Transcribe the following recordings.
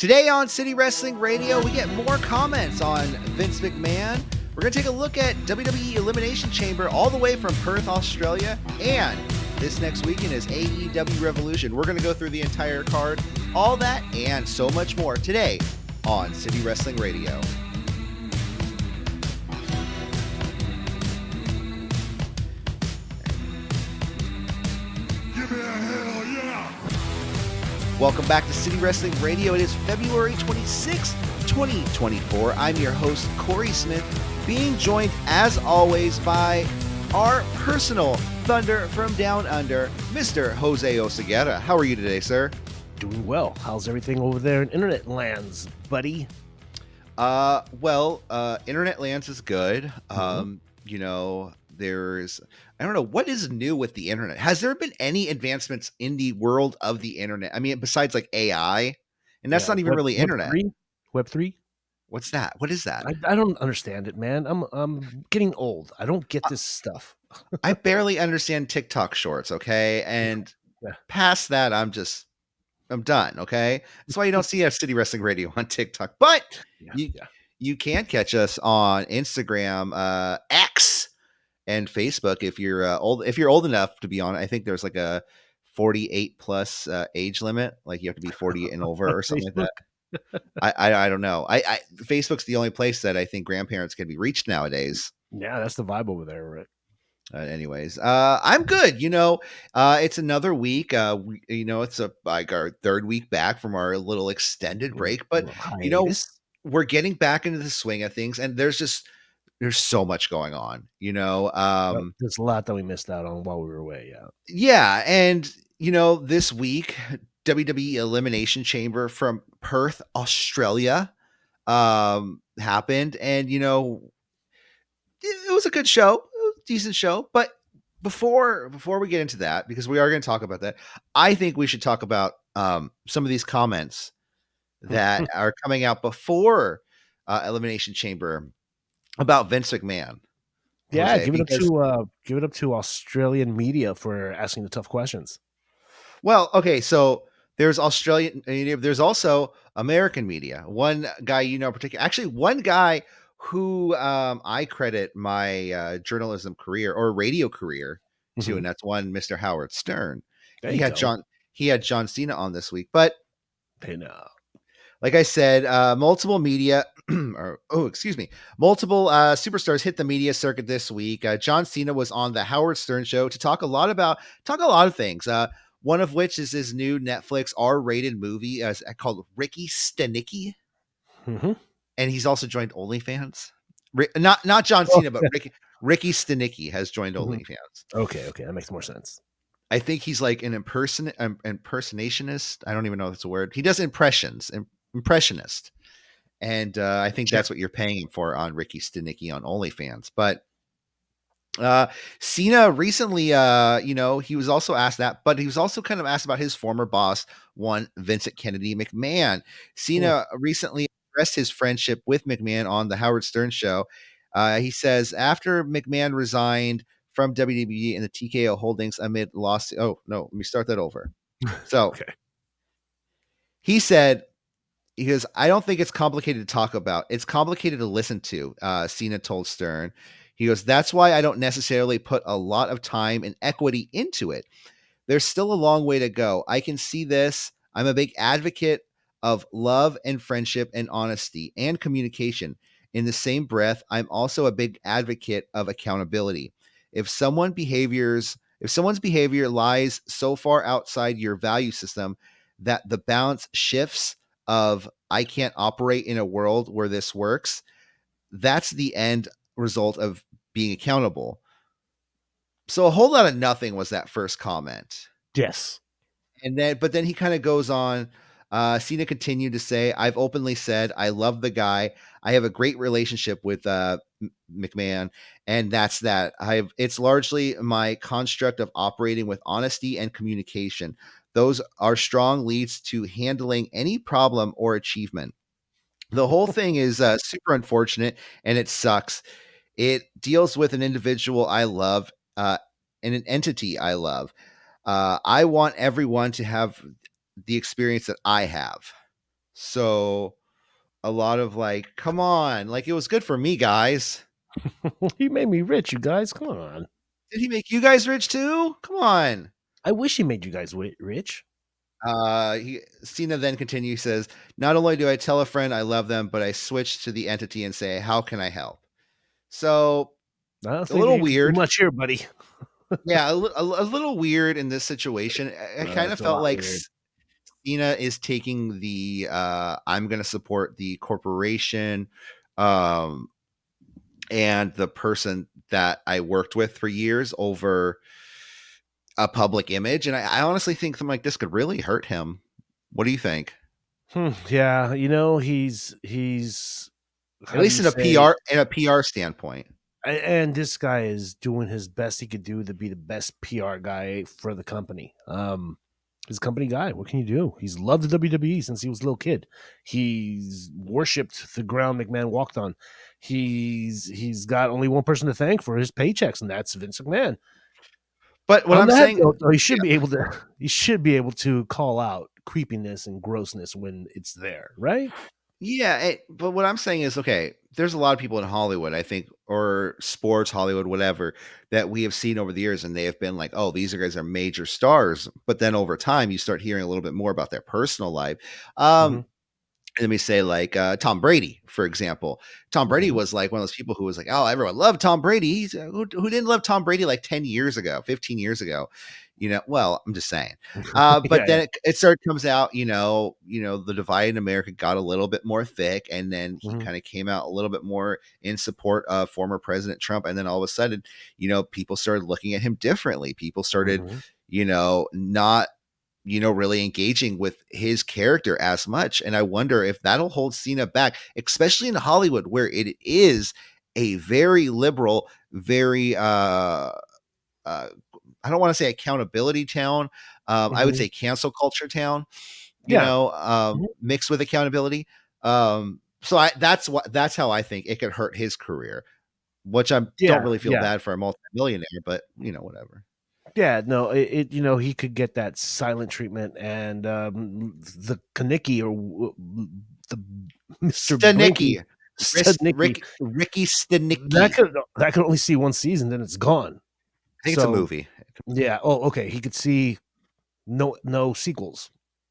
Today on City Wrestling Radio, we get more comments on Vince McMahon. We're going to take a look at WWE Elimination Chamber all the way from Perth, Australia. And this next weekend is AEW Revolution. We're going to go through the entire card, all that and so much more today on City Wrestling Radio. Give me a hell yeah! Welcome back to City Wrestling Radio. It is February 26, 2024. I'm your host, Corey Smith, being joined, as always, by our personal Thunder from Down Under, Mr. Jose Oseguera. How are you today, sir? Doing well. How's everything over there in internet lands, buddy? Internet lands is good. I don't know what is new with the internet. Has there been any advancements in the world of the internet? I mean, besides like AI, and that's not even really internet. Web3? What's that? What is that? I don't understand it, man. I'm getting old. I don't get this stuff. I barely understand TikTok shorts. Okay. And past that, I'm done. Okay. That's why you don't see a City Wrestling Radio on TikTok, but you can catch us on Instagram, X, and Facebook if you're old enough to be on it. I think there's like a 48 plus age limit, like you have to be 40 and over or something like that. I don't know. I Facebook's the only place that I think grandparents can be reached nowadays. Yeah, that's the vibe over there, right? Anyways, I'm good. It's another week. It's like our third week back from our little extended break, but we're getting back into the swing of things, and there's so much going on. There's a lot that we missed out on while we were away. Yeah, and this week, WWE Elimination Chamber from Perth, Australia, happened, and it was a good show. Decent show, but before we get into that, because we are going to talk about that, I think we should talk about some of these comments that are coming out before Elimination Chamber about Vince McMahon. Yeah, give it up to Australian media for asking the tough questions. Well, okay, so there's Australian media, there's also American media. One guy, actually one guy who I credit my journalism career or radio career to, and that's one Mr. Howard Stern. He had John Cena on this week, but like I said, multiple media, multiple superstars hit the media circuit this week. John Cena was on the Howard Stern show to talk a lot of things. One of which is his new Netflix R-rated movie called Ricky Stenicki. And he's also joined OnlyFans. Not John Cena, but Ricky Stenicki has joined OnlyFans. Okay, that makes more sense. I think he's like an impersonationist. I don't even know if it's a word. He does impressionist. And I think that's what you're paying him for on Ricky Stenicki on OnlyFans. But Cena recently, he was also asked that, but he was also kind of asked about his former boss, one Vincent Kennedy McMahon. Cena recently expressed his friendship with McMahon on the Howard Stern show. He says after McMahon resigned from WWE and the TKO Holdings amid lawsuit. Oh no, let me start that over. So he said, he goes, I don't think it's complicated to talk about. It's complicated to listen to. Cena told Stern. He goes, that's why I don't necessarily put a lot of time and equity into it. There's still a long way to go. I can see this. I'm a big advocate of love and friendship and honesty and communication. In the same breath, I'm also a big advocate of accountability. If someone's behavior lies so far outside your value system that the balance shifts of I can't operate in a world where this works, that's the end result of being accountable. So a whole lot of nothing was that first comment. Yes. But then he kind of goes on. Cena continued to say, I've openly said, I love the guy. I have a great relationship with McMahon. And that's that. It's largely my construct of operating with honesty and communication. Those are strong leads to handling any problem or achievement. The whole thing is super unfortunate and it sucks. It deals with an individual I love and an entity I love. I want everyone to have the experience that I have. So a lot of like, come on, like it was good for me, guys. He made me rich, you guys. Come on. Did he make you guys rich too? Come on. I wish he made you guys rich. Cena then continues, says, not only do I tell a friend I love them, but I switch to the entity and say, how can I help? So I don't a think little you can do weird. much here, buddy. Yeah, a little weird in this situation. I kind of It's a felt lot like weird. Cena is taking the I'm going to support the corporation um, and the person that I worked with for years over a public image. And I honestly think something like this could really hurt him. What do you think? Yeah, he's At how do least you in a say? PR standpoint. And this guy is doing his best he could do to be the best PR guy for the company. He's a company guy. What can you do? He's loved the WWE since he was a little kid. He's worshipped the ground McMahon walked on. He's got only one person to thank for his paychecks, and that's Vince McMahon. But what On I'm that saying, note, though, he should be able to call out creepiness and grossness when it's there, right? yeah, but what I'm saying is, okay, there's a lot of people in Hollywood, I think, or sports, Hollywood, whatever, that we have seen over the years, and they have been like, oh, these guys are major stars. But then over time, you start hearing a little bit more about their personal life. Mm-hmm. Let me say, like Tom Brady, for example. Tom Brady Mm-hmm. was like one of those people who was like, oh, everyone loved Tom Brady. Who didn't love Tom Brady like 10 years ago, 15 years ago? Well, I'm just saying. But Yeah, then it started comes out, the divide in America got a little bit more thick, and then he yeah. kind of came out a little bit more in support of former President Trump. And then all of a sudden, people started looking at him differently. People started, Mm-hmm. not really engaging with his character as much. And I wonder if that'll hold Cena back, especially in Hollywood, where it is a very liberal, very I don't want to say accountability town. I would Mm-hmm. say cancel culture town, Yeah. Mhm. mixed with accountability. So that's how I think it could hurt his career, which I don't Yeah, really feel yeah, bad for a multimillionaire, but whatever. yeah. No, he could get that silent treatment, and the Kanicki or the Mister Blinky, Stanicki, Studnicki, Ricky that Stanicki. could only see one season, then it's gone. I think it's a So movie. yeah. Oh, okay. He could see no sequels.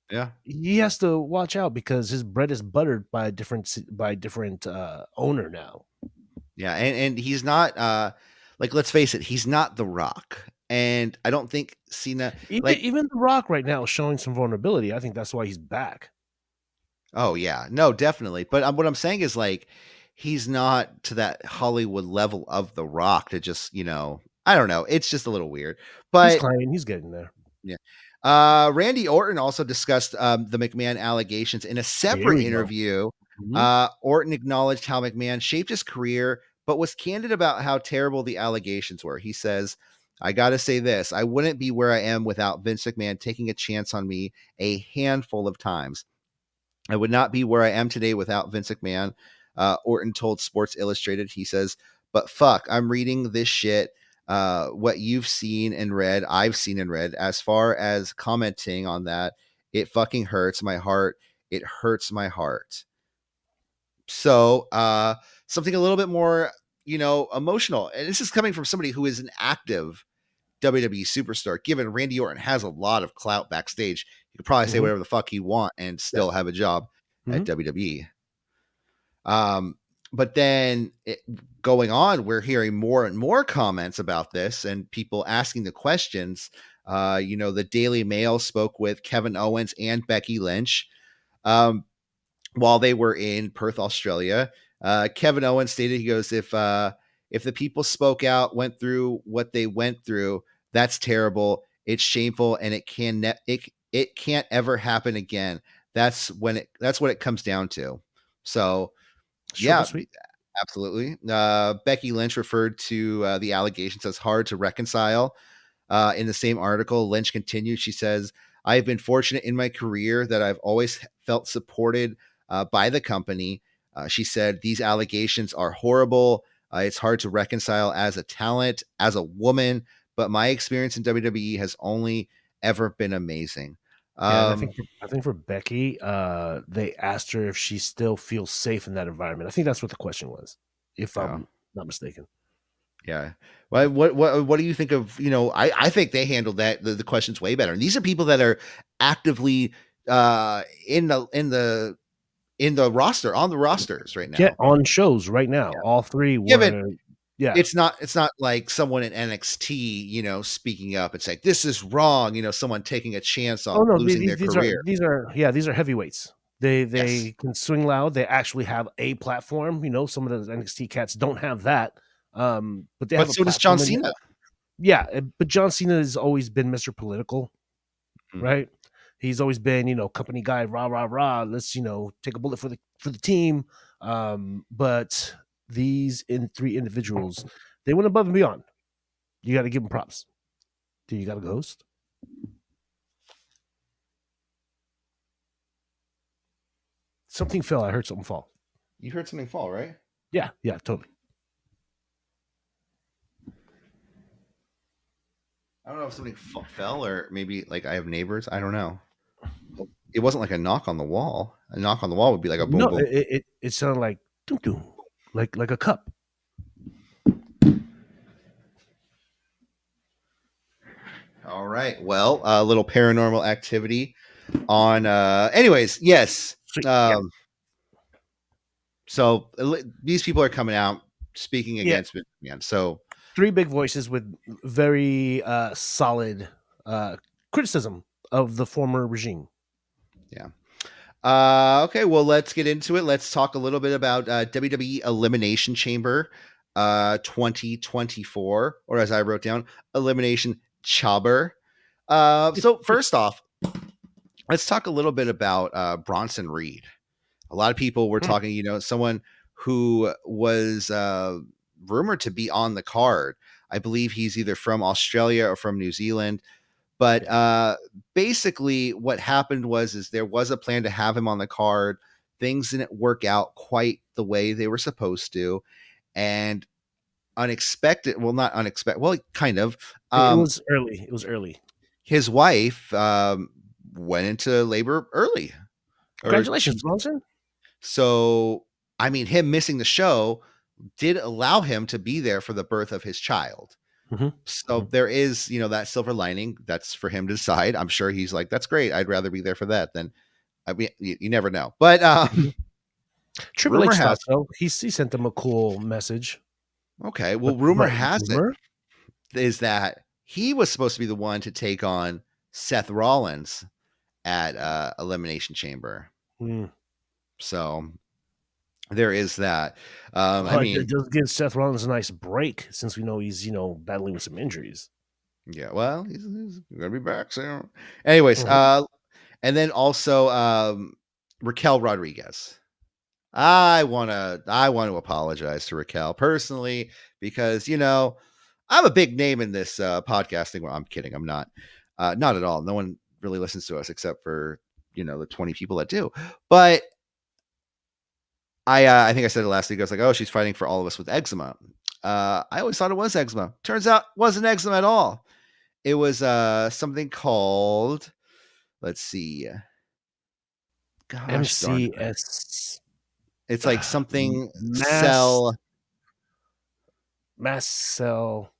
Yeah. He has to watch out because his bread is buttered by a different owner now. Yeah, and he's not like, let's face it, he's not The Rock. And I don't think Cena like Even The Rock right now is showing some vulnerability. I think that's why he's back. oh yeah, no, definitely. But what I'm saying is like he's not to that Hollywood level of The Rock to just, I don't know. It's just a little weird. He's But climbing. He's getting there. yeah. Randy Orton also discussed the McMahon allegations in a Here separate we go. interview. Mhm. Orton acknowledged how McMahon shaped his career, but was candid about how terrible the allegations were. He says, I got to say this, I wouldn't be where I am without Vince McMahon taking a chance on me a handful of times. I would not be where I am today without Vince McMahon. Orton told Sports Illustrated, he says, but fuck, I'm reading this shit. What you've seen and read, I've seen and read. As far as commenting on that, it fucking hurts my heart. It hurts my heart. So, something a little bit more, emotional. And this is coming from somebody who is an active WWE superstar. Given Randy Orton has a lot of clout backstage, you could probably say Mhm. whatever the fuck you want and Yeah. still have a job at Mhm. WWE. Um, but then going on, we're hearing more and more comments about this and people asking the questions. The Daily Mail spoke with Kevin Owens and Becky Lynch while they were in Perth, Australia. Kevin Owens stated, he goes, if the people spoke out, went through what they went through, that's terrible. It's shameful, and it can't ever happen again. That's what it comes down to. So Short but yeah, sweet. absolutely. Becky Lynch referred to the allegations as hard to reconcile. In the same article, Lynch continued. She says, I've been fortunate in my career that I've always felt supported by the company. She said, these allegations are horrible. It's hard to reconcile as a talent, as a woman, but my experience in WWE has only ever been amazing. Yeah, and Um, I think for Becky, they asked her if she still feels safe in that environment. I think that's what the question was, if oh, I'm not mistaken. yeah. Well, what do you think of, I think they handled the questions way better. And these are people that are actively in the roster, on the rosters right Yeah, now. on shows right now, Yeah. all three Given were. Yeah. it's not like someone in NXT, speaking up and saying this is wrong, someone taking a chance Oh on no, losing their career. these are heavyweights. Yes. They can swing loud. They actually have a platform. Some of the NXT cats don't have that, but they have But a so does John platform. And Cena. yeah, but John Cena has always been Mr. Political, Mm. right? He's always been, company guy, rah rah rah. Let's take a bullet for the team. But these three individuals, they went above and beyond. You got to give them props. Do you got a ghost? Something fell. I heard something fall. You heard something fall, right? Yeah, yeah, totally. I don't know if something fell, or maybe like I have neighbors. I don't know. It wasn't like a knock on the wall. A knock on the wall would be like a boom No, boom. it sounded like doom doom, like a cup. All right. Well, a little paranormal activity on anyways, yes. Sweet. Yeah, Um so these people are coming out speaking yeah. against Vince McMahon. So Three big voices with very solid criticism of the former regime. yeah. Okay, well, let's get into it. Let's talk a little bit about WWE Elimination Chamber 2024, or as I wrote down, Elimination Chamber. So first off, let's talk a little bit about Bronson Reed. A lot of people were Hmm. talking, someone who was rumored to be on the card. I believe he's either from Australia or from New Zealand. But basically, what happened is there was a plan to have him on the card. Things didn't work out quite the way they were supposed to, and unexpected. Well, not unexpected. Well, kind of. It was early. It was early. His wife went into labor early, or Congratulations, Bronson. so. I mean, him missing the show did allow him to be there for the birth of his child. Mm-hmm. So there is, that silver lining. That's for him to decide. I'm sure he's like, that's great. I'd rather be there for that than, I mean, you never know. But Mm-hmm. Triple rumor H has thought so. He sent them a cool message. okay. Well, rumor But has it rumor? is that he was supposed to be the one to take on Seth Rollins at Elimination Chamber. Mm. So there is that. I But it mean, does give Seth Rollins a nice break since we know he's battling with some injuries. yeah. Well, he's gonna be back soon. Anyways, Mhm. and then also Raquel Rodriguez. I want to apologize to Raquel personally because I'm a big name in this podcasting. Well, I'm kidding. I'm not. Not at all. No one really listens to us except for the 20 people that do. But I think I said it last week. I was like, oh, she's fighting for all of us with eczema. I always thought it was eczema. Turns out it wasn't eczema at all. It was something called. Let's see. Gosh darn it. MCS It's like something mass cell mast cell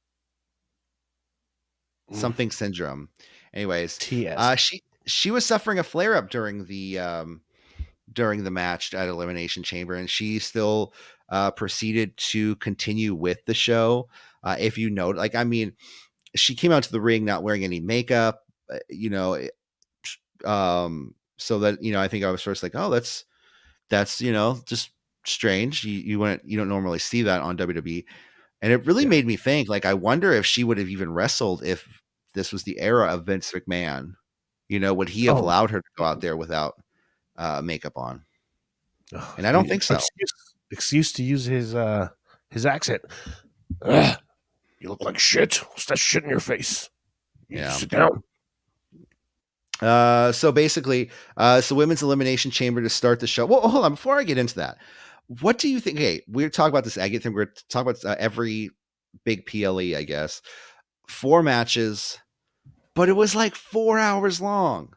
something syndrome. Anyways, TS. she was suffering a flare up during the match at Elimination Chamber, and she still proceeded to continue with the show. If you note, like, I mean, she came out to the ring not wearing any makeup, so that I think I was first like, oh, that's just strange. You don't normally see that on WWE. And it really Yeah. made me think, like, I wonder if she would have even wrestled if this was the era of Vince McMahon. Would he have Oh, allowed her to go out there without makeup on? ugh, And I don't think so. excuse to use his accent. Ugh, you look like shit. What's that shit in your face? You Yeah. sit down. So basically, so Women's Elimination Chamber to start the show. Well, hold on. Before I get into that, what do you think? Hey, we're talking about this agate thing. We're talking about every big PLE, I guess. 4 matches, but it was like 4 hours long.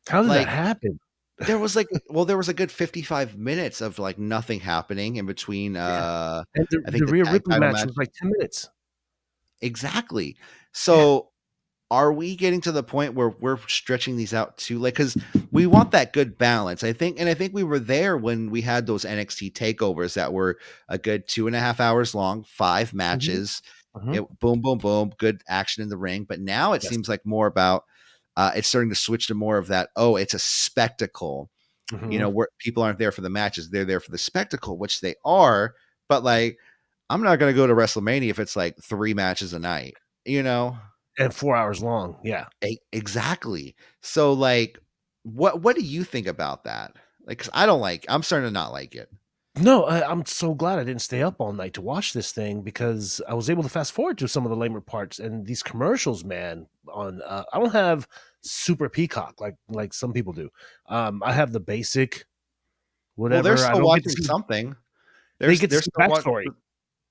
How did that Like happen? there was a good 55 minutes of like nothing happening in between. Yeah, and I think the the Rhea tag Ripley title match match. was like 10 minutes. Exactly. Yeah. So are we getting to the point where we're stretching these out too? Like, because we want that good balance, I think, and I think we were there when we had those NXT takeovers that were a good 2.5 hours long, 5 matches. Mhm, mhm. Boom, boom, boom, good action in the ring. But now it Yes. seems like more about it's starting to switch to more of that. Oh, it's a spectacle. Mhm. Where people aren't there for the matches, they're there for the spectacle, which they are. But like, I'm not going to go to WrestleMania if it's like 3 matches a night. You know. And 4 hours long, yeah. Exactly. So, like, what do you think about that? Like, 'cause I'm starting to not like it. No, I'm so glad I didn't stay up all night to watch this thing because I was able to fast forward to some of the lamer parts and these commercials, man. On I don't have Super Peacock like some people do. I have the basic Well, they're whatever. I still don't get to watching see. something. They get to They're see still watching. backstory,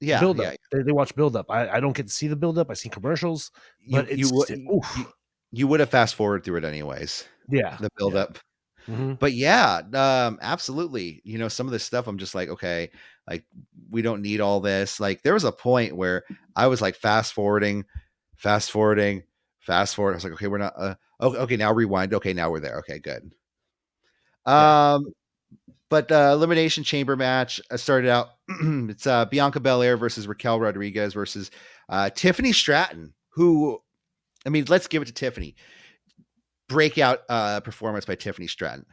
Yeah, build up. yeah. They watch build up. I don't get to see the build up. I see commercials, You but you it's would oof. you would have fast forward through it anyways. Yeah, The build yeah. up. Mhm. But yeah, absolutely. Some of this stuff I'm just like, okay, like we don't need all this. Like there was a point where I was like fast forwarding, fast forward. I was like, okay, we're not. Okay, now rewind. Okay, now we're there. Okay, good. Yeah. Um, but Elimination Chamber match started out. It's Bianca Belair versus Raquel Rodriguez versus Tiffany Stratton. Who, I mean, let's give it to Tiffany. Breakout performance by Tiffany Stratton.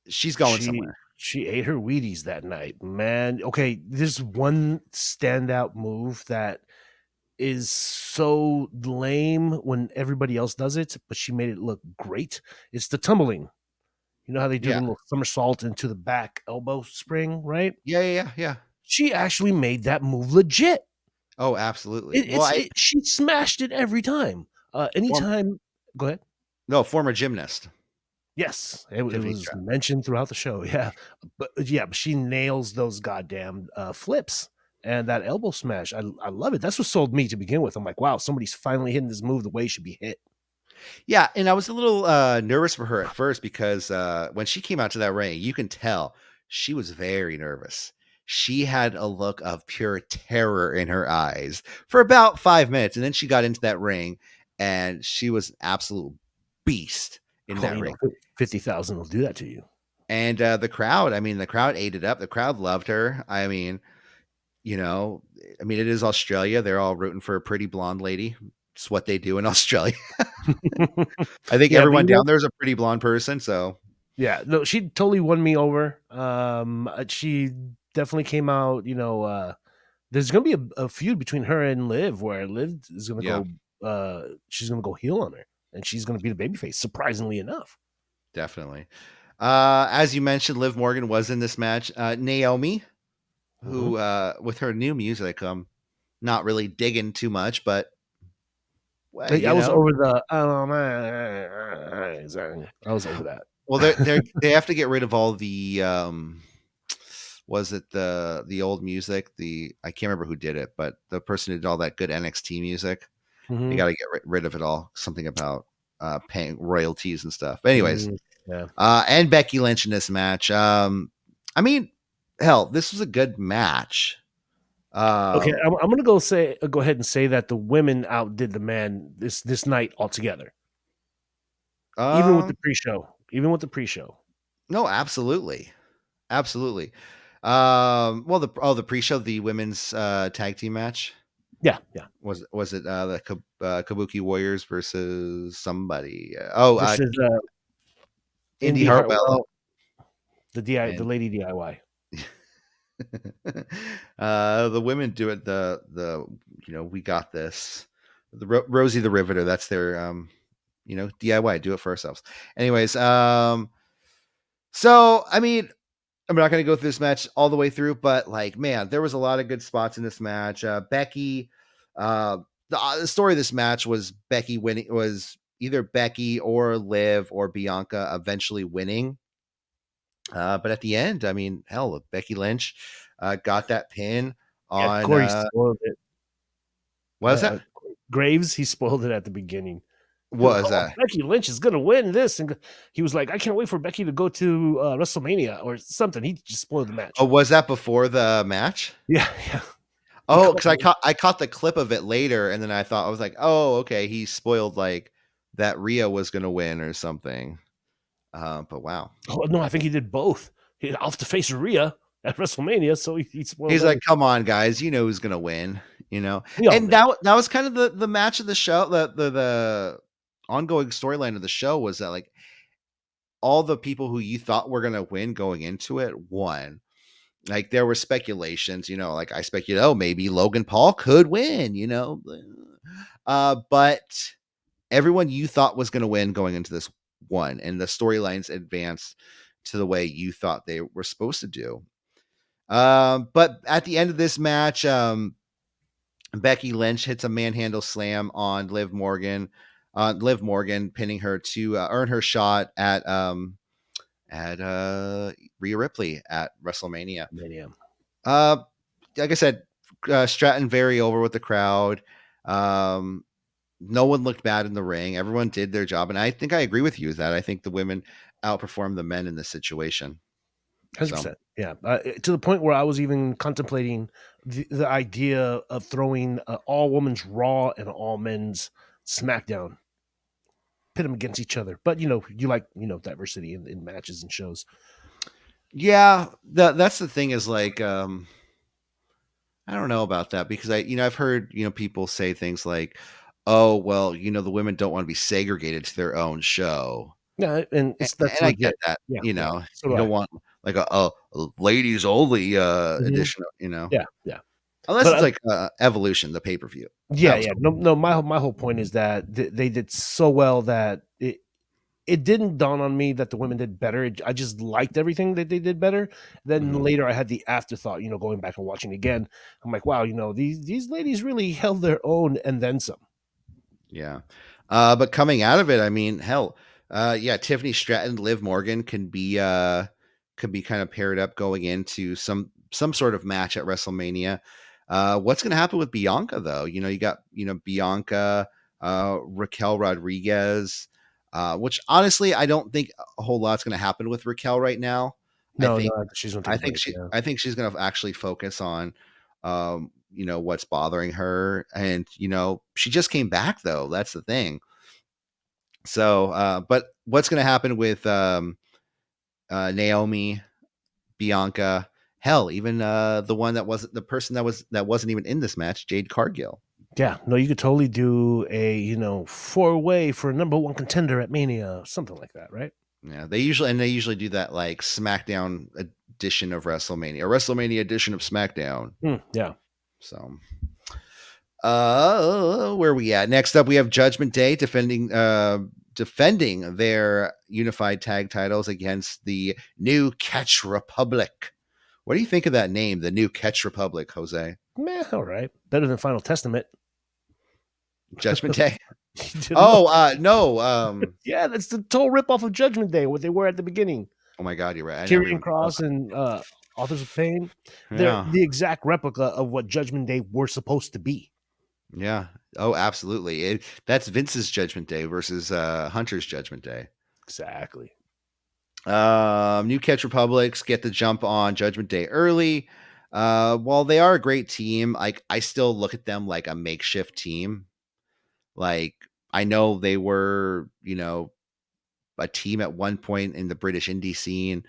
She's going somewhere. She ate her Wheaties that night, man. Okay, there's one standout move that is so lame when everybody else does it, but she made it look great. It's the tumbling. You know how they do Yeah, the little somersault into the back elbow spring, right? yeah. She actually made that move legit. Oh, absolutely. It, Well, it's it, she smashed it every time. form, Anytime. Go ahead. no, former gymnast Yes, it Tiffany was Stratton. mentioned throughout the show. But she nails those goddamn flips and that elbow smash. I love it. That's what sold me to begin with. I'm like, wow, somebody's finally hitting this move the way it should be hit. Yeah, and I was a little nervous for her at first because when she came out to that ring, you can tell she was very nervous. She had a look of pure terror in her eyes for about 5 minutes, and then she got into that ring, and she was an absolute beast in Well, that ring. 50,000 will do that to you. And the crowd, I mean, the crowd ate it up. The crowd loved her. You know, it is Australia. They're all rooting for a pretty blonde lady. It's what they do in Australia. I think Yeah, but everyone down there is a pretty blonde person. So yeah, no, she totally won me over. She definitely came out. There's gonna be a feud between her and Liv, where Liv is gonna yeah, go. She's gonna go heel on her, and she's gonna be the babyface. Surprisingly enough. definitely. As you mentioned, Liv Morgan was in this match. Naomi, Mhm. who with her new music, not really digging too much, but well, I was over the. Oh man, I was over that. well, they have to get rid of all the was it the old music? I can't remember who did it, but the person who did all that good NXT music. They Mhm. got to get rid of it all. Something about paying royalties and stuff. But anyways, Yeah. and Becky Lynch in this match. I mean, hell, this was a good match. Okay, Um, I'm gonna go ahead and say that the women outdid the man this night altogether. Even with um, the pre-show. Even with the pre-show. no, absolutely, absolutely. Well, the pre-show, the women's tag team match Yeah, yeah. was it the Kabuki Warriors versus somebody? Versus Indy Indy Hartwell Hartwell, the and lady DIY. the women do it. We got this. Rosie the Riveter. That's their DIY. Do it for ourselves. Anyways, so I mean, I'm not going to go through this match all the way through, but like, man, there was a lot of good spots in this match. Becky, the story of this match was Becky winning, was either Becky or Liv or Bianca eventually winning. But at the end, I mean, hell, Becky Lynch got that pin Yeah, on Corey spoiled it. what was that? Graves, he spoiled it at the beginning. What is Oh, that? Becky Lynch is gonna win this, and he was like, "I can't wait for Becky to go to WrestleMania or something." He just spoiled the match. Oh, was that before the match? Yeah, yeah. He Oh, called because I caught the clip of it later, and then I was like, oh, okay, he spoiled like that Rhea was gonna win or something. But wow. Oh, no, I think he did both. He off to face Rhea at WrestleMania, so he spoiled He's like, everything. "Come on, guys, you know who's gonna win," you know? We all And knew. that was kind of the match of the show, the ongoing storyline of the show was that, like, all the people who you thought were gonna win going into it won. Like, there were speculations, like, I speculate, "Oh, maybe Logan Paul could win," but everyone you thought was gonna win going into this won, and the storylines advanced to the way you thought they were supposed to do. But at the end of this match, Becky Lynch hits a manhandle slam on Liv Morgan, pinning her to earn her shot at Rhea Ripley at WrestleMania. Mania. Uh, like I said, Stratton very over with the crowd. No one looked bad in the ring. Everyone did their job, and I think I agree with you with that. I think the women outperformed the men in this situation. So 100%. Yeah. To the point where I was even contemplating the idea of throwing all women's Raw and all men's SmackDown, pit them against each other. But you like diversity in matches and shows. yeah, that's the thing is like I don't know about that because I've heard people say things like, oh well, the women don't want to be segregated to their own show. Yeah, and And, that's and I get legit. that. Yeah, yeah. So You do don't I. want like a ladies only Mhm. edition, Yeah, yeah. unless But it's like Evolution, the pay per view. yeah, That was yeah. cool. No, no. My whole point is that they did so well that it didn't dawn on me that the women did better. I just liked everything that they did better. Then Mhm. later, I had the afterthought. Going back and watching again, I'm like, wow. These ladies really held their own and then some. Yeah. But coming out of it, I mean, hell, yeah, Tiffany Stratton, Liv Morgan can be kind of paired up going into some sort of match at WrestleMania. What's gonna happen with Bianca though? You got, Bianca, Raquel Rodriguez, which honestly I don't think a whole lot's gonna happen with Raquel right now. I No, no, think she's gonna take I a think break. she Yeah, I think she's gonna actually focus on what's bothering her. And, she just came back though. That's the thing. So, but what's going to happen with Naomi, Bianca, hell, even the one that wasn't the person that wasn't even in this match, Jade Cargill. yeah. No, you could totally do a four-way for a number one contender at Mania, something like that, right? Yeah, they usually do that like SmackDown edition of WrestleMania, or WrestleMania edition of SmackDown. Yeah. So, where are we at? Next up, we have Judgment Day defending their unified tag titles against the New Catch Republic. What do you think of that name, the New Catch Republic, Jose? Meh, all right. Better than Final Testament. Judgment Day? You didn't know? Oh, no. Yeah, that's the total ripoff of Judgment Day, what they were at the beginning. Oh my God, you're right. I never Tyrion even thought Cross and Authors of Pain. about They're Yeah. the exact replica of what Judgment Day were supposed to be. Yeah. Oh, absolutely. That's Vince's Judgment Day versus Hunter's Judgment Day. Exactly. New Catch Republics get the jump on Judgment Day early. While they are a great team, like I still look at them like a makeshift team. Like I know they were, a team at one point in the British indie scene,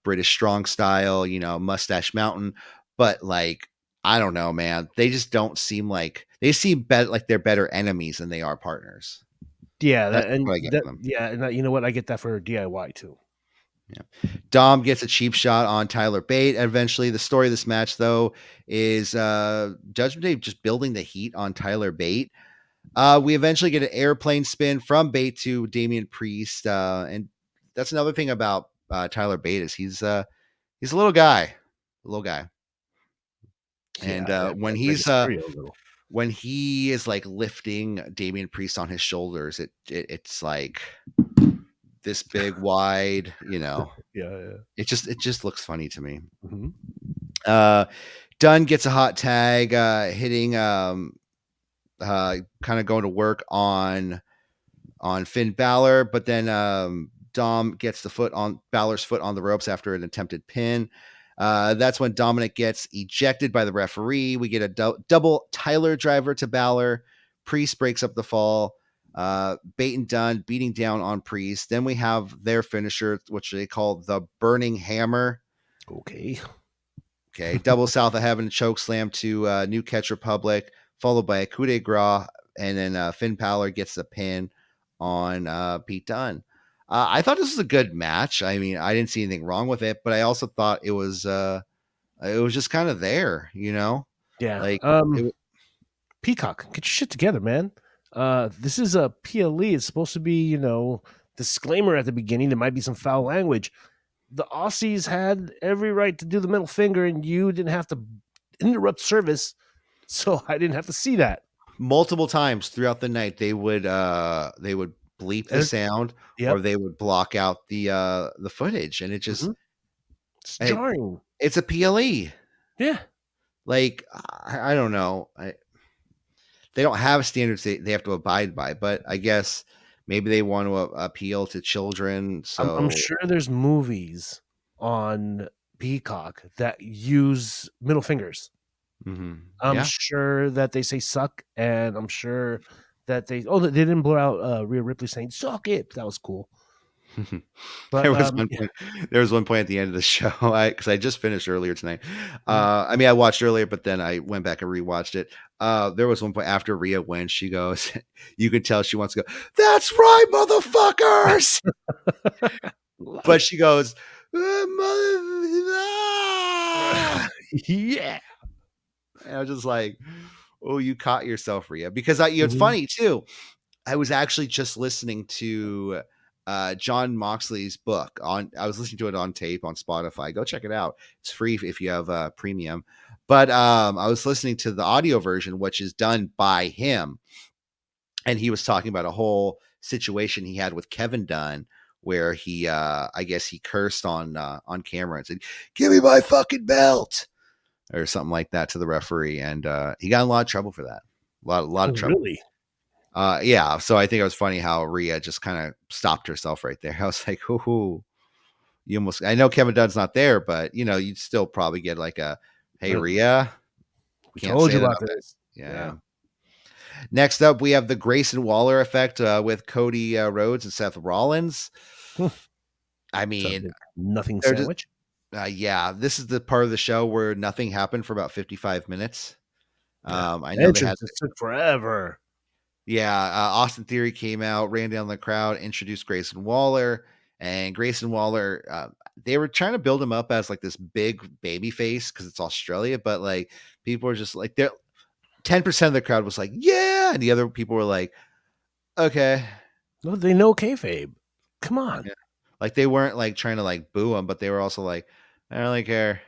British strong style, Mustache Mountain, but like I don't know, man. They just don't seem like they seem better, like they're better enemies than they are partners. Yeah, That's what I get from them. you know what? I get that for DIY too. Yeah. Dom gets a cheap shot on Tyler Bate. Eventually, the story of this match, though, is Judgment Day just building the heat on Tyler Bate. We eventually get an airplane spin from Bate to Damian Priest, and that's another thing about Tyler Bate is he's a little guy, and Yeah, that when Rey he's Mysterio little. when he is like lifting Damian Priest on his shoulders, it's like this big, wide, Yeah, yeah. it just looks funny to me. Mhm. Dunn gets a hot tag, hitting kind of going to work on on Finn Balor, but then Dom gets the foot on Balor's foot on the ropes after an attempted pin. That's when Dominic gets ejected by the referee. We get a double Tyler driver to Balor. Priest breaks up the fall. Bate and Dunn beating down on Priest. Then we have their finisher, which they call the Burning Hammer. Okay. Okay, double South of Heaven choke slam to New Catch Republic, followed by a coup de grace, and then Finn Balor gets the pin on Pete Dunne. I thought this was a good match. I mean, I didn't see anything wrong with it, but I also thought it was just kind of there, Yeah. like it. Peacock, get your shit together, man. This is a PLE. It's supposed to be, disclaimer at the beginning. There might be some foul language. The Aussies had every right to do the middle finger, and you didn't have to interrupt service, so I didn't have to see that. Multiple times throughout the night, they would bleep the sound, or they would block out the footage, and it just it's jarring. It's a PLE. Yeah, like I don't know. They don't have standards they have to abide by, but I guess maybe they want to appeal to children. So I'm sure there's movies on Peacock that use middle fingers. I'm sure that they say suck, and I'm sure that they didn't blur out Rhea Ripley saying suck it. That was cool. But there was one point at the end of the show, because I just finished earlier tonight. I mean, I watched earlier, but then I went back and rewatched it. There was one point after Rhea wins, she goes, you could tell she wants to go, "That's right, motherfuckers." But she goes, yeah. And I was just like, oh, you caught yourself, Rhea. Because it's funny too. I was actually just listening to John Moxley's book I was listening to it on tape on Spotify. Go check it out. It's free if you have premium. But I was listening to the audio version, which is done by him. And he was talking about a whole situation he had with Kevin Dunn, where he, I guess he cursed on camera and said, "Give me my fucking belt," or something like that to the referee. And he got in a lot of trouble for that. A lot of trouble. Really? Yeah. So I think it was funny how Rhea just kind of stopped herself right there. I was like, "Ooh, you almost." I know Kevin Dunn's not there, but you'd still probably get like a, "Hey, Rhea, we told you about this." Yeah. Next up, we have the Grayson Waller effect with Cody Rhodes and Seth Rollins. I mean, nothing sandwich. Yeah, this is the part of the show where nothing happened for about 55 minutes. I know they had took forever. Yeah, Austin Theory came out, ran down the crowd, introduced Grayson Waller, and Grayson Waller. They were trying to build him up as like this big baby face because it's Australia, but like people are just like, they're 10% of the crowd was like, yeah, and the other people were like, okay. No, they know kayfabe. Come on. Yeah. Like they weren't like trying to like boo him, but they were also like, I don't really care,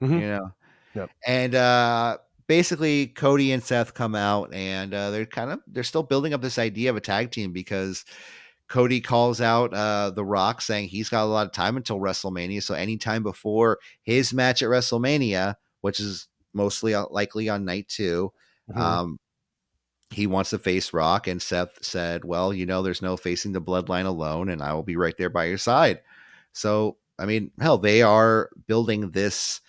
Yep. And basically Cody and Seth come out, and they're still building up this idea of a tag team, because Cody calls out The Rock, saying he's got a lot of time until WrestleMania. So anytime before his match at WrestleMania, which is mostly likely on night 2, he wants to face Rock. And Seth said, well, there's no facing the bloodline alone, and I will be right there by your side. So, I mean, hell, they are building this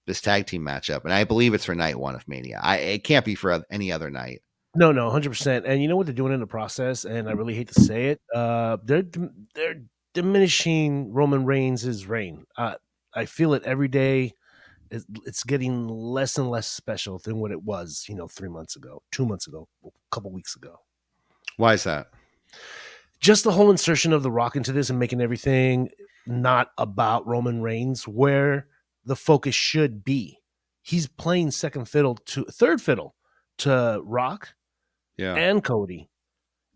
this tag team matchup, and I believe it's for night 1 of Mania. It can't be for any other night. No, 100%. And you know what they're doing in the process, and I really hate to say it, they're diminishing Roman Reigns' reign. I feel it every day. It's getting less and less special than what it was, 3 months ago, 2 months ago, a couple weeks ago. Why is that? Just the whole insertion of The Rock into this and making everything not about Roman Reigns, where the focus should be. He's playing third fiddle to Rock and Cody,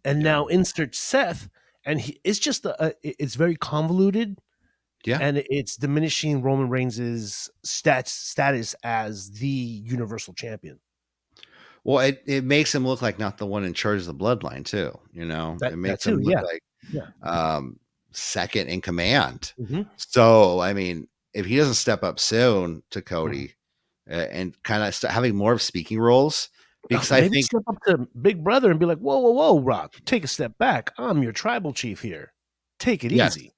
and now insert Seth, and it's just it's very convoluted. Yeah, and it's diminishing Roman Reigns' status as the Universal Champion. Well, it makes him look like not the one in charge of the bloodline too. It makes him look like second in command. So, I mean, if he doesn't step up soon to Cody and kind of start having more of speaking roles, because I Maybe think step up to Big Brother and be like, "Whoa, whoa, whoa, Rock! Take a step back. I'm your tribal chief here. Take it yes, easy."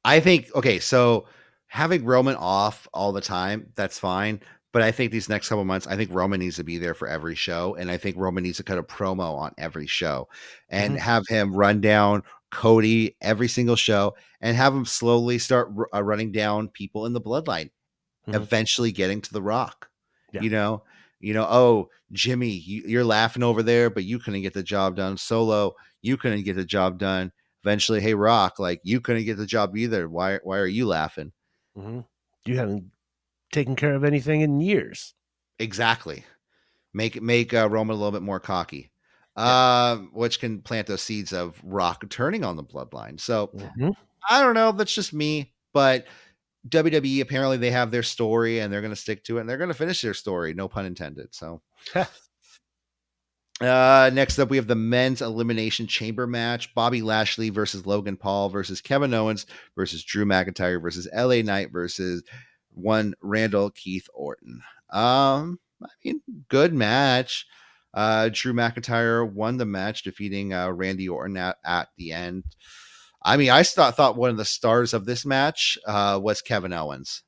I think okay, so having Roman off all the time, that's fine. But I think these next couple months, I think Roman needs to be there for every show, and I think Roman needs to cut a promo on every show, and Mhm, have him run down Cody every single show, and have him slowly start running down people in the bloodline, mhm. eventually getting to the Rock. Yeah. You know, oh Jimmy, you're laughing over there, but you couldn't get the job done. Solo, you couldn't get the job done. Eventually, hey Rock, like you couldn't get the job either. Why are you laughing? Mhm. You haven't taken care of anything in years. Exactly. Make Roman a little bit more cocky, Yeah. which can plant those seeds of Rock turning on the bloodline. So Mhm. I don't know. That's just me, but WWE apparently they have their story and they're going to stick to it and they're going to finish their story. No pun intended. So next up, we have the men's elimination chamber match: Bobby Lashley versus Logan Paul versus Kevin Owens versus Drew McIntyre versus LA Knight versus one Randall Keith Orton. I mean, good match. Drew McIntyre won the match, defeating Randy Orton at the end. I mean, I thought one of the stars of this match was Kevin Owens,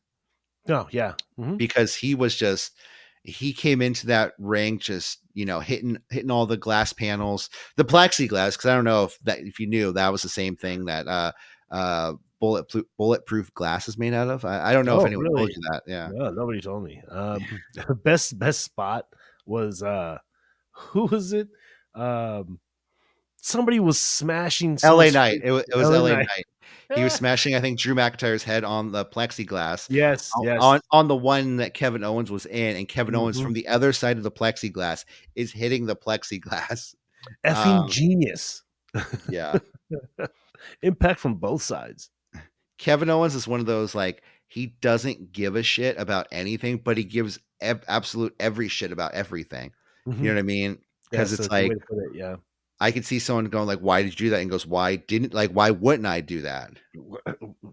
Oh, yeah. Mhm. because he came into that ring just hitting all the glass panels, the plexiglass, because I don't know if you knew that was the same thing that bulletproof glass is made out of. I don't know if Oh, anyone told really? you that. Yeah. No, nobody told me. Best spot was, who was it? Um, somebody was smashing LA someone's Knight. face. It was LA LA Knight. Knight. He was smashing, I think, Drew McIntyre's head on the plexiglass Yes, on yes. on the one that Kevin Owens was in, and Kevin Owens Mhm. from the other side of the plexiglass is hitting the plexiglass. Effing Um, genius. yeah. Impact from both sides. Kevin Owens is one of those, like, he doesn't give a shit about anything, but he gives absolute every shit about everything. You know Mhm. what I mean? Because That's a it's good way like to put it, yeah. I could see someone going like, "Why did you do that?" And goes, why wouldn't I do that?" Why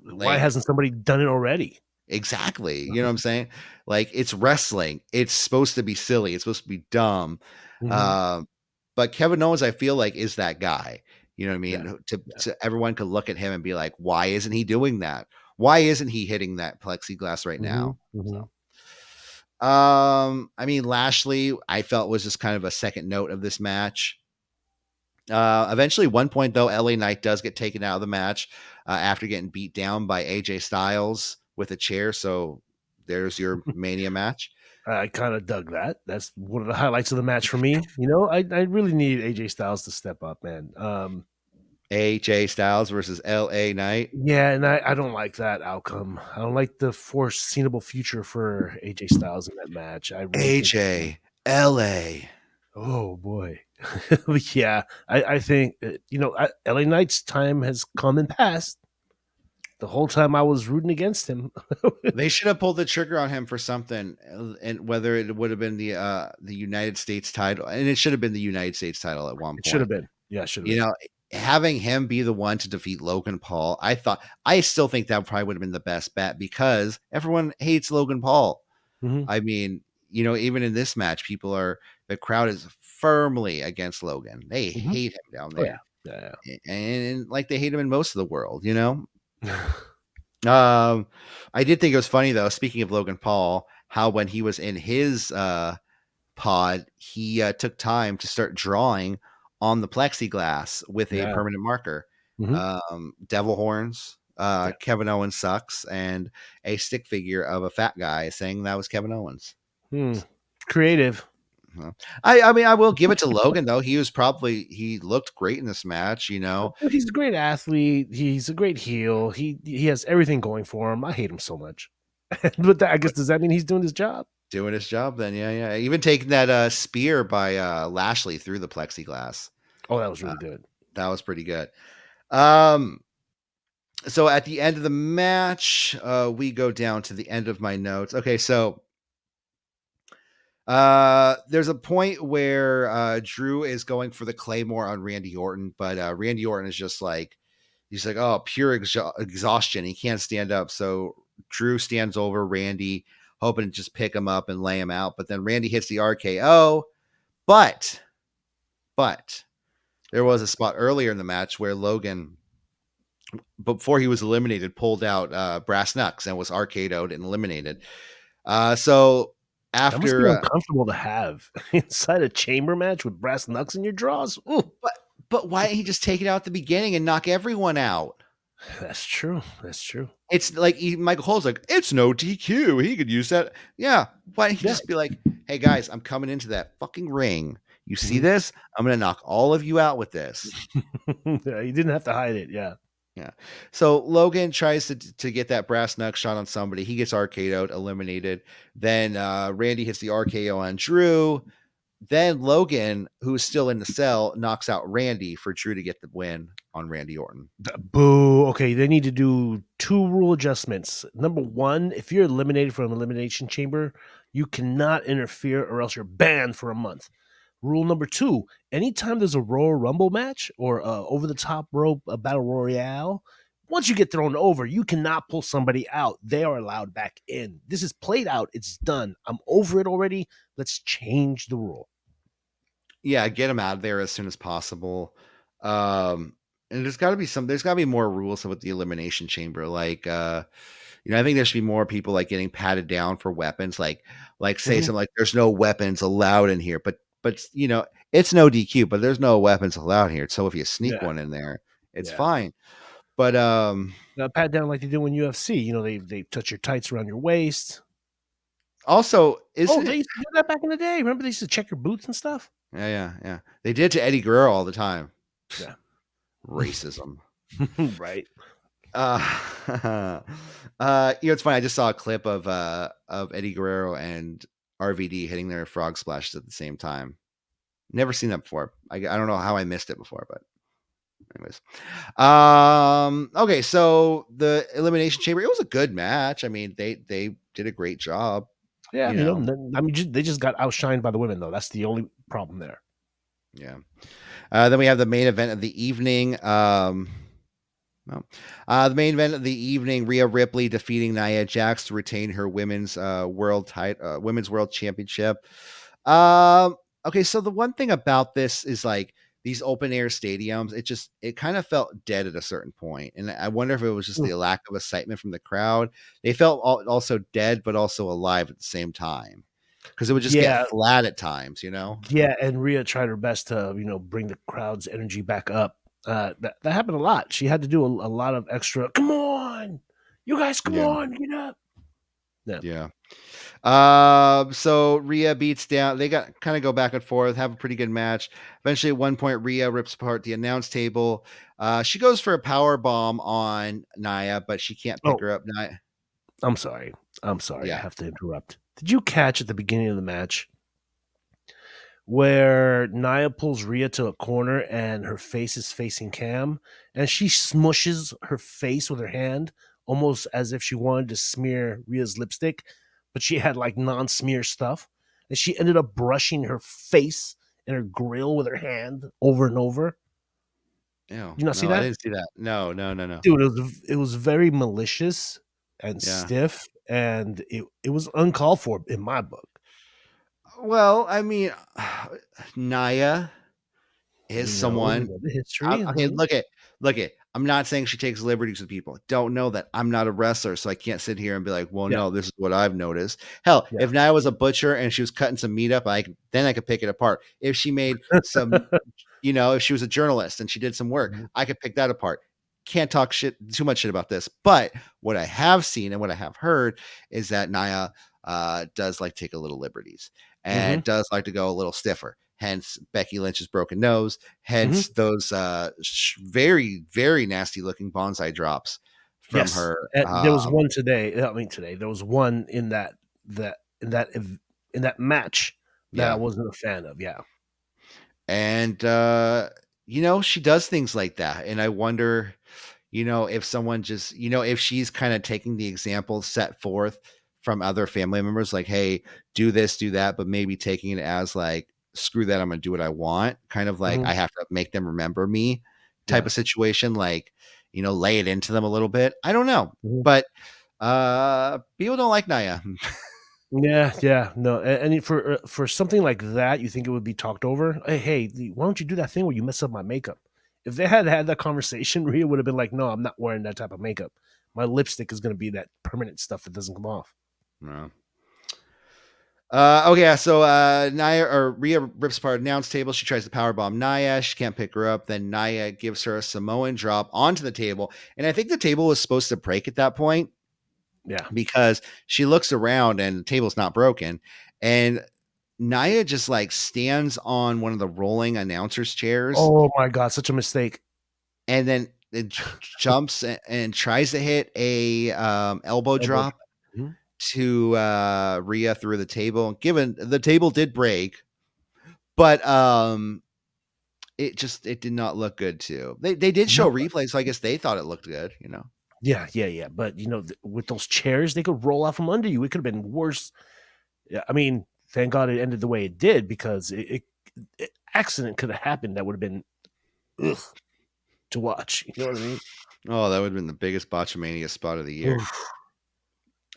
Like, hasn't somebody done it already? exactly. You know what I'm saying? Like, it's wrestling. It's supposed to be silly. It's supposed to be dumb. Mhm. Um, but Kevin Owens, I feel like, is that guy. You know what I Yeah, mean? yeah. To everyone could look at him and be like, "Why isn't he doing that? Why isn't he hitting that plexiglass right now?" Mhm, mhm. I mean, Lashley, I felt was just kind of a second note of this match. Eventually, one point though, LA Knight does get taken out of the match after getting beat down by AJ Styles with a chair. So there's your Mania match. I kinda dug that. That's one of the highlights of the match for me. You know, I really need AJ Styles to step up, man. AJ Styles versus LA Knight. Yeah, and I don't like that outcome. I don't like the foreseeable future for AJ Styles in that match. I really think AJ LA. oh boy. Yeah, I think, LA Knight's time has come and passed. The whole time I was rooting against him. They should have pulled the trigger on him for something, and whether it would have been the United States title, and it should have been the United States title at one It should have point. been. Yeah, it should have You been. know, having him be the one to defeat Logan Paul, I still think that probably would have been the best bet, because everyone hates Logan Paul. Mhm, I mean, even in this match, the crowd is firmly against Logan. They mhm. hate him down Oh, yeah. there. Yeah, And like they hate him in most of the world. yeah. Um, I did think it was funny though, speaking of Logan Paul, how when he was in his pod, he took time to start drawing on the plexiglass with a Yeah. permanent marker. Mhm. Devil horns, Yeah. Kevin Owens sucks, and a stick figure of a fat guy saying that was Kevin Owens. Hmm. Creative. Uh, I mean, I will give it to Logan though. He looked great in this match. He's a great athlete. He's a great heel. He has everything going for him. I hate him so much. But I guess does that mean he's doing his job? Doing his job then. Yeah, yeah. Even taking that spear by Lashley through the plexiglass. Oh, that was Uh, really good. that was pretty good. Um so at the end of the match, we go down to the end of my notes. Okay, so there's a point where Drew is going for the Claymore on Randy Orton, but Randy Orton is just like, he's like, oh, pure exhaustion. He can't stand up. So Drew stands over Randy, hoping to just pick him up and lay him out. But then Randy hits the RKO, But but there was a spot earlier in the match where Logan, before he was eliminated, pulled out brass knucks and was RKO'd and eliminated. So That must be after, uncomfortable to have inside a chamber match with brass knucks in your jaws. Ooh, but why didn't he just take it out at the beginning and knock everyone out? that's true. That's true. It's like Michael Cole's like, it's no DQ. He could use that. Yeah. Why don't he Yeah. just be like, hey guys, I'm coming into that fucking ring. You see Mhm. this? I'm gonna knock all of you out with this. Yeah, you didn't have to hide it. Yeah. Yeah. So Logan tries to get that brass knuck shot on somebody. He gets RKO'd, eliminated. Then Randy hits the RKO on Drew. Then Logan, who's still in the cell, knocks out Randy for Drew to get the win on Randy Orton. Boo. Okay, they need to do 2 rule adjustments. Number 1, if you're eliminated from Elimination Chamber, you cannot interfere or else you're banned for a month. Rule number 2, anytime there's a Royal Rumble match or over the top rope, a battle royale, once you get thrown over, you cannot pull somebody out. They are allowed back in. This is played out. It's done. I'm over it already. Let's change the rule. Yeah, get him out of there as soon as possible. And there's got to be more rules with the Elimination Chamber. Like, I think there should be more people like getting patted down for weapons. Like say Mhm. something like, "There's no weapons allowed in here," but it's no DQ, but there's no weapons allowed here. So if you sneak Yeah. one in there, it's Yeah. fine. But Pat down like they do in UFC. They touch your tights around your waist. also, Oh, isn't they it? used to do that back in the day. Remember they used to check your boots and stuff? Yeah. They did to Eddie Guerrero all the time. Yeah. Racism. Right. It's funny. I just saw a clip of Eddie Guerrero and RVD hitting their frog splashes at the same time. Never seen that before. I don't know how I missed it before, but anyways. Okay, so the Elimination Chamber, it was a good match. I mean, they did a great job. Yeah, You know, they just got outshined by the women though. That's the only problem there. yeah. Then we have the main event of the evening. Well, the main event of the evening: Rhea Ripley defeating Nia Jax to retain her women's women's world championship. Okay, so the one thing about this is like these open air stadiums, it kind of felt dead at a certain point, and I wonder if it was just Mm. the lack of excitement from the crowd. They felt also dead, but also alive at the same time because it would just get Yeah, flat at times, you know. yeah, and Rhea tried her best to bring the crowd's energy back up. That happened a lot. She had to do a lot of extra. Come on, you guys, come Yeah, on, get up. Yeah. yeah. So Rhea beats down. They got kind of go back and forth, have a pretty good match. Eventually, at one point, Rhea rips apart the announce table. She goes for a power bomb on Nia, but she can't pick Oh, her up. Nia, I'm sorry. I'm sorry. I yeah, have to interrupt. Did you catch at the beginning of the match where Nia pulls Rhea to a corner and her face is facing Cam, and she smushes her face with her hand, almost as if she wanted to smear Rhea's lipstick, but she had like non-smear stuff, and she ended up brushing her face and her grill with her hand over and over. ew, You not see no, I that? didn't see that. No, no, no, no. Dude, it was very malicious and Yeah. stiff, and it was uncalled for in my book. Well, I mean, Nia is We someone. know the history. Okay, look at. I'm not saying she takes liberties with people. Don't know that. I'm not a wrestler, so I can't sit here and be like, well, Yeah, no, this is what I've noticed. Hell, yeah. if Nia was a butcher and she was cutting some meat up, then I could pick it apart. If she made some, if she was a journalist and she did some work, Mhm, I could pick that apart. Can't talk too much shit about this. But what I have seen and what I have heard is that Nia does like take a little liberties mhm, and does like to go a little stiffer. Hence Becky Lynch's broken nose. mhm. Hence those very, very nasty looking bonsai drops from Yes, her. there was one today. I mean, today there was one in that match that I Yeah. wasn't a fan of. Yeah, And, she does things like that. And I wonder, if someone just, if she's kind of taking the example set forth from other family members, like, hey, do this, do that, but maybe taking it as like, screw that, I'm going to do what I want. Kind of like, mhm, I have to make them remember me type yeah, of situation. Like, lay it into them a little bit. I don't know. mhm. But people don't like Naya. Yeah, no, and for something like that, you think it would be talked over? Hey, why don't you do that thing where you mess up my makeup? If they had had that conversation, Rhea would have been like, "No, I'm not wearing that type of makeup. My lipstick is going to be that permanent stuff that doesn't come off." No. Okay, yeah, so Nia or Rhea rips apart an announce table. She tries to powerbomb Nia. She can't pick her up. Then Nia gives her a Samoan drop onto the table. And I think the table was supposed to break at that point Yeah. because she looks around and the table's not broken. And Nia just like stands on one of the rolling announcers chairs Oh my god, such a mistake. and then it jumps and tries to hit a elbow Elbow drop drop. Mhm. to Rhea through the table. Given the table did break, but it did not look good too. They did show No. replays, so I guess they thought it looked good, you know. Yeah. But with those chairs, they could roll out from under you. It could have been worse. Yeah, I mean, thank God it ended the way it did because accident could have happened. That would have been ugh, to watch. You know what I mean? Oh, that would have been the biggest botchamania spot of the year. Oof.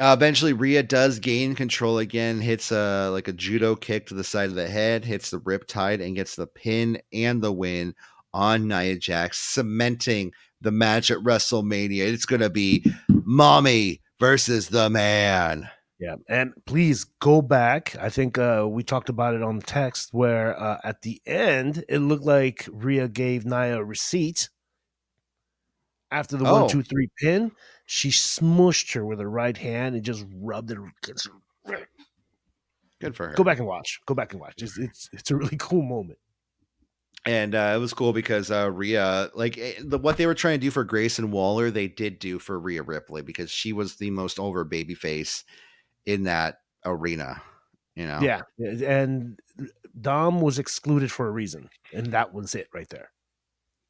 Eventually, Rhea does gain control again, hits like a judo kick to the side of the head, hits the riptide, and gets the pin and the win on Nia Jax, cementing the match at WrestleMania. It's going to be Mommy versus the Man. Yeah, and please go back. I think we talked about it on the text where at the end it looked like Rhea gave Nia a receipt after the one, Oh, two, three pin. She smushed her with her right hand and just rubbed it against her. good for Go her. back and watch. Go back and watch. It's a really cool moment. And it was cool because Rhea, like what they were trying to do for Grayson Waller, they did do for Rhea Ripley because she was the most over babyface in that arena, you know. Yeah, and Dom was excluded for a reason, and that was it right there.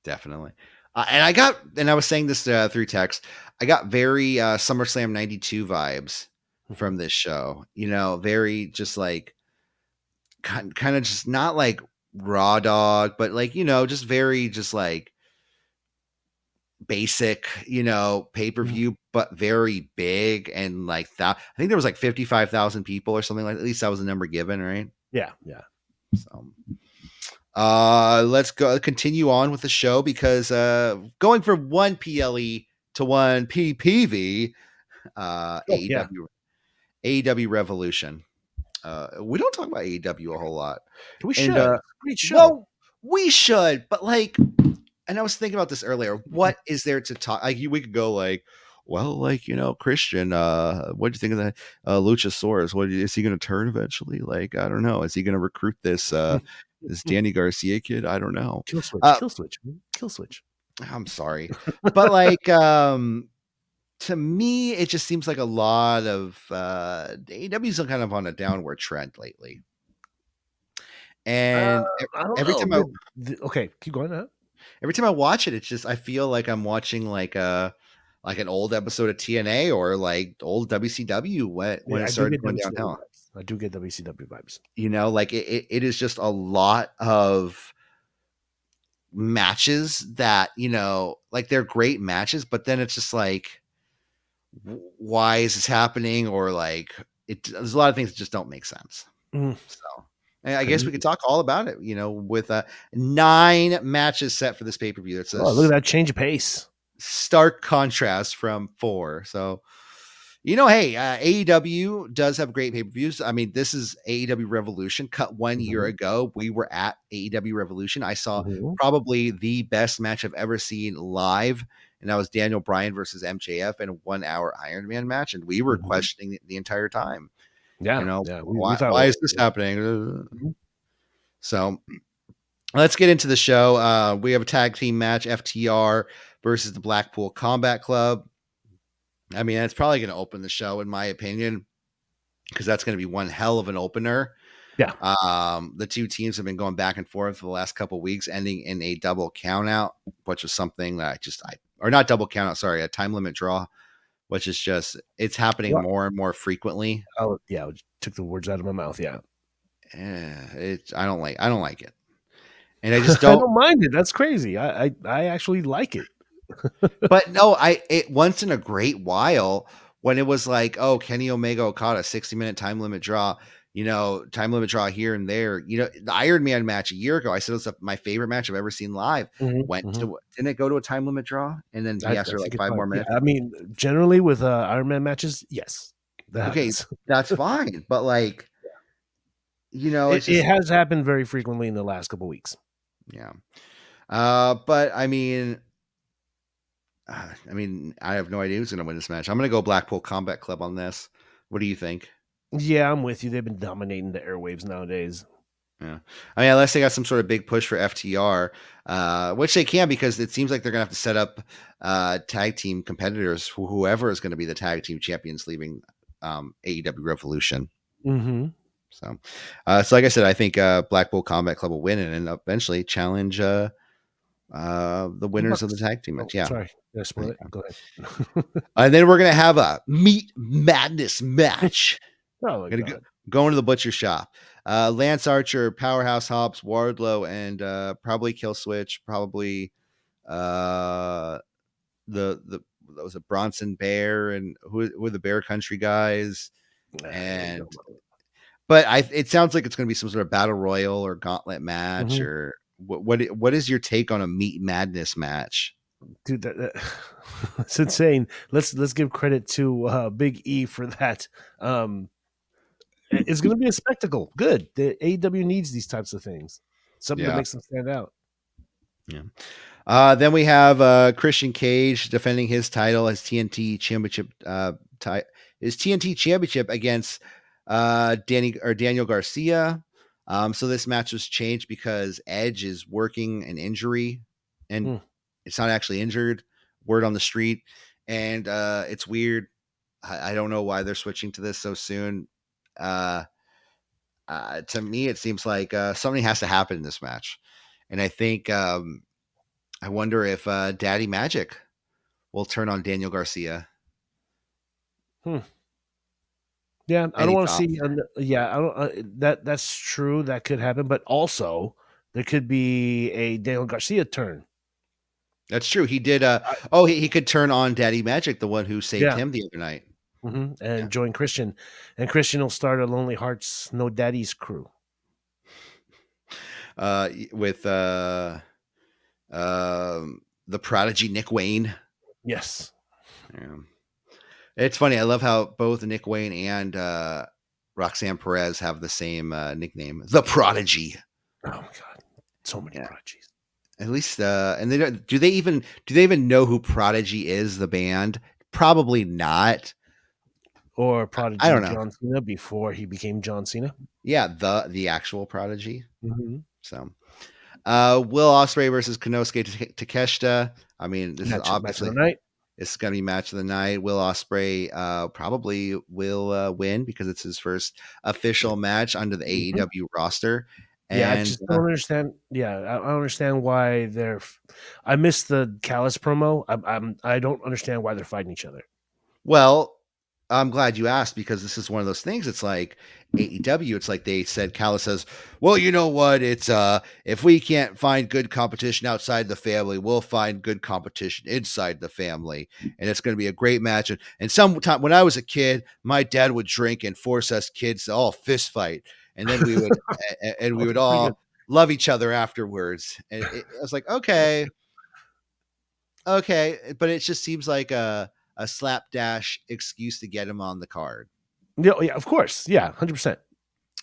Definitely. And I was saying this through text, I got very SummerSlam 92 vibes Mhm. from this show, you know, very just like kind of just not like raw dog, but like, you know, just very just like basic, you know, Mhm. pay-per-view, but very big. And like that, I think there was like 55,000 people or something like, at least that was the number given, right? Yeah. So let's go continue on with the show because going from one PLE to one PPV, Oh yeah, AEW Revolution. We don't talk about AEW a whole lot. we And should. It's a great show. well, we should, but like, and I was thinking about this earlier. What is there to talk? Like, we could go like, well, like, you know, Christian, what do you think of that Luchasaurus? Is he going to turn eventually? Like, I don't know. Is he going to recruit this Danny Garcia kid? I don't know. Kill switch, Uh, kill switch, man. Kill switch. I'm sorry, but like, to me, it just seems like a lot of AEW's kind of on a downward trend lately. Uh, And I don't every know. time I Okay, keep going. Huh? every time I watch it, it's just I feel like I'm watching like an old episode of TNA or like old WCW when Yeah, it I do started get going WCW downhill. vibes. I do get WCW vibes. You know, like it is just a lot of matches that, you know, like they're great matches, but then it's just like, why is this happening? Or like there's a lot of things that just don't make sense. Mm, So I I guess we agree. could talk all about it, you know, with 9 matches set for this pay-per-view. It's a Oh, look at that change of pace. stark contrast from 4. So, you know, hey, AEW does have great pay-per-views. I mean, this is AEW Revolution cut 1 year Mhm, ago. We were at AEW Revolution. I saw mhm, probably the best match I've ever seen live, and that was Daniel Bryan versus MJF in a 1 hour Iron Man match. And we were mhm. questioning it the entire time. You Yeah, know, yeah. We why, thought it why was. is this happening? Mhm, So let's get into the show. We have a tag team match, FTR versus the Blackpool Combat Club. I mean, that's probably going to open the show, in my opinion, because that's going to be one hell of an opener. yeah. The two teams have been going back and forth for the last couple of weeks, ending in a double countout, which was something that or not double countout, sorry, a time limit draw, which is just, it's happening Well, more and more frequently. oh, yeah. Took the words out of my mouth. Yeah. I don't like it. And I just I don't, don't mind it. That's crazy. I actually like it. but no, it once in a great while when it was like, oh, Kenny Omega Okada 60-minute time limit draw, time limit draw here and there. The Iron Man match a year ago, I said it was my favorite match I've ever seen live. Mhm. Didn't it go to a time limit draw? And then he I asked for like think it's 5 fine. more Yeah, minutes. I mean, generally with Iron Man matches, yes, that Okay, happens. that's fine. But like, it's It just, has happened very frequently in the last couple weeks. yeah. But I have no idea who's going to win this match. I'm going to go Blackpool Combat Club on this. What do you think? Yeah, I'm with you. They've been dominating the airwaves nowadays. Yeah. Unless they got some sort of big push for FTR, which they can, because it seems like they're going to have to set up tag team competitors, whoever is going to be the tag team champions leaving AEW Revolution. Mm-hmm. So like I said, I think Blackpool Combat Club will win and eventually challenge the winners of the tag team Oh, match. Yeah. sorry. Did I spoil it? Go ahead. And then we're going to have a Meat Madness match. Oh my God. Going to the butcher shop. Lance Archer, Powerhouse Hobbs, Wardlow, and probably Kill Switch, probably the that was a Bronson Bear, and who are the Bear Country guys. And but it sounds like it's going to be some sort of battle royal or gauntlet match. Or what is your take on a Meat Madness match? Dude, that's insane. Let's give credit to Big E for that. It's going to be a spectacle. Good. The AEW needs these types of things. Something that makes them stand out. Yeah. Then we have Christian Cage defending his title as TNT Championship. His TNT Championship against Daniel Garcia. So this match was changed because Edge is working an injury, and it's not actually injured. Word on the street, and it's weird. I don't know why they're switching to this so soon. To me, it seems like something has to happen in this match, and I think I wonder if Daddy Magic will turn on Daniel Garcia. Yeah, I don't want to see. Yeah, I don't. That's true. That could happen, but also there could be a Daniel Garcia turn. That's true. He did. He could turn on Daddy Magic, the one who saved him the other night, and join Christian, and Christian will start a Lonely Hearts No Daddies crew. With the Prodigy Nick Wayne. Yes. Yeah. It's funny. I love how both Nick Wayne and Roxanne Perez have the same nickname, the Prodigy. Oh my God, so many prodigies. At least, and they don't. Do they even know who Prodigy is? The band? Probably not. Or Prodigy. I don't know. John Cena before he became John Cena. Yeah, the actual Prodigy. So, Will Ospreay versus Konosuke Takeshita. I mean, this is obviously it's going to be match of the night. Will Ospreay probably will win because it's his first official match under the AEW roster. Yeah, I just don't understand. Yeah, I don't understand why they're. I missed the Callis promo. I don't understand why they're fighting each other. Well, I'm glad you asked, because this is one of those things. It's like AEW. It's like they said. Callis says, "Well, you know what? It's if we can't find good competition outside the family, we'll find good competition inside the family, and it's going to be a great match." And sometime when I was a kid, my dad would drink and force us kids to all fist fight. And then we would all love each other afterwards. And I was like, okay, but it just seems like a slapdash excuse to get him on the card. Yeah, of course, yeah, 100%.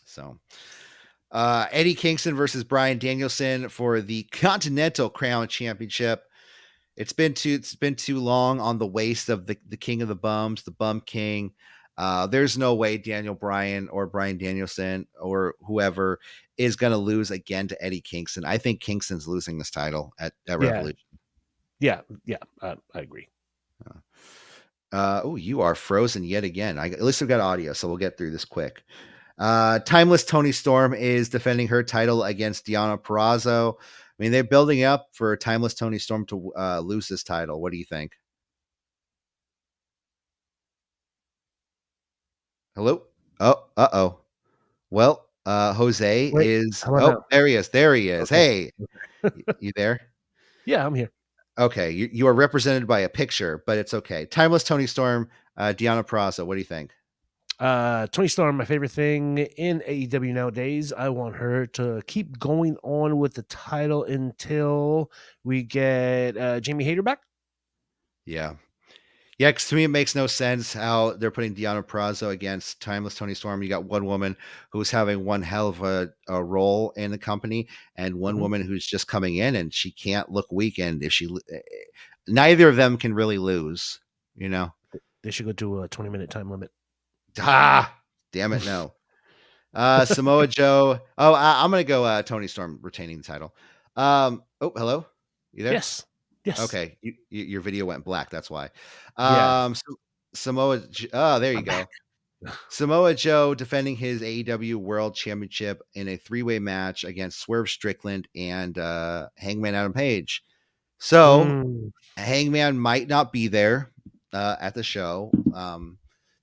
So, Eddie Kingston versus Bryan Danielson for the Continental Crown Championship. It's been too long on the waist of the King of the Bums, the Bum King. There's no way Daniel Bryan or Bryan Danielson or whoever is going to lose again to Eddie Kingston. I think Kingston's losing this title at Revolution. Yeah, I agree. You are frozen yet again. At least we've got audio, so we'll get through this quick. Timeless Toni Storm is defending her title against Deonna Purrazzo. I mean, they're building up for Timeless Toni Storm to lose this title. What do you think? Hello? Oh. Well, Jose is. Oh, there he is. There he is. Okay. Hey, you there? Yeah, I'm here. Okay, you are represented by a picture, but it's okay. Timeless Tony Storm, Deonna Purrazzo. What do you think? Tony Storm, my favorite thing in AEW nowadays. I want her to keep going on with the title until we get Jamie Hayter back. Yeah. Yeah, because to me, it makes no sense how they're putting Deonna Purrazzo against Timeless Tony Storm. You got one woman who's having one hell of a role in the company, and one Mhm. woman who's just coming in, and she can't look weak. And if neither of them can really lose, you know? They should go to a 20-minute time limit. Ah, damn it, no. Samoa Joe. Oh, I'm gonna go Tony Storm retaining the title. Oh, hello, you there? Yes. Yes. Okay, your video went black. That's why. Yeah. Oh, there you I'm back. go. Samoa Joe defending his AEW World Championship in a three-way match against Swerve Strickland and Hangman Adam Page. So Mm. Hangman might not be there at the show.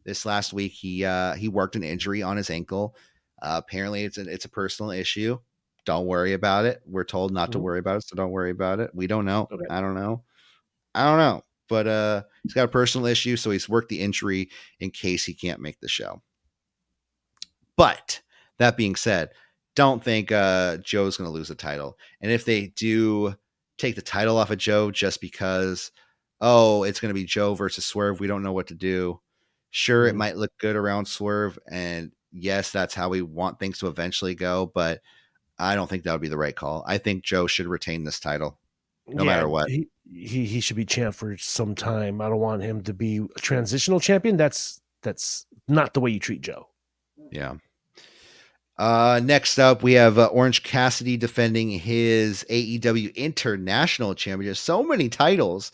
This last week, he worked an injury on his ankle. Apparently, it's a personal issue. Don't worry about it. We're told not to Mhm. worry about it, so don't worry about it. We don't know. Okay. I don't know. I don't know. But he's got a personal issue, so he's worked the injury in case he can't make the show. But that being said, don't think Joe's going to lose the title. And if they do take the title off of Joe just because, oh, it's going to be Joe versus Swerve, we don't know what to do. Sure, it Mhm. might look good around Swerve. And yes, that's how we want things to eventually go. But I don't think that would be the right call. I think Joe should retain this title no Yeah, matter what. he should be champ for some time. I don't want him to be a transitional champion. That's not the way you treat Joe. Yeah. Next up, we have Orange Cassidy defending his AEW International Championship. So many titles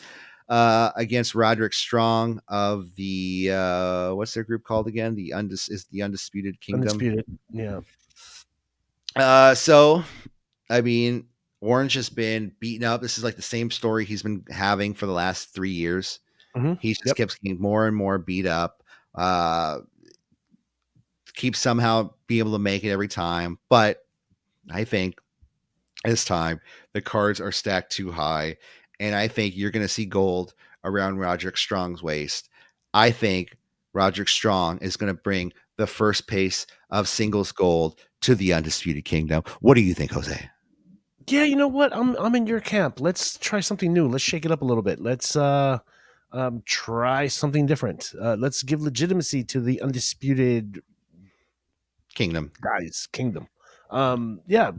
against Roderick Strong of the what's their group called again? The Undisputed Kingdom. Undisputed. Yeah. So I mean, Orange has been beaten up. This is like the same story he's been having for the last 3 years. He just Yep. keeps getting more and more beat up. Keeps somehow being able to make it every time, but I think this time the cards are stacked too high, and I think you're going to see gold around Roderick Strong's waist. I think Roderick Strong is going to bring the first pace of singles gold to the Undisputed Kingdom. What do you think, Jose? Yeah, you know what? I'm in your camp. Let's try something new. Let's shake it up a little bit. Let's try something different. Let's give legitimacy to the undisputed Kingdom. guys kingdom. Yeah,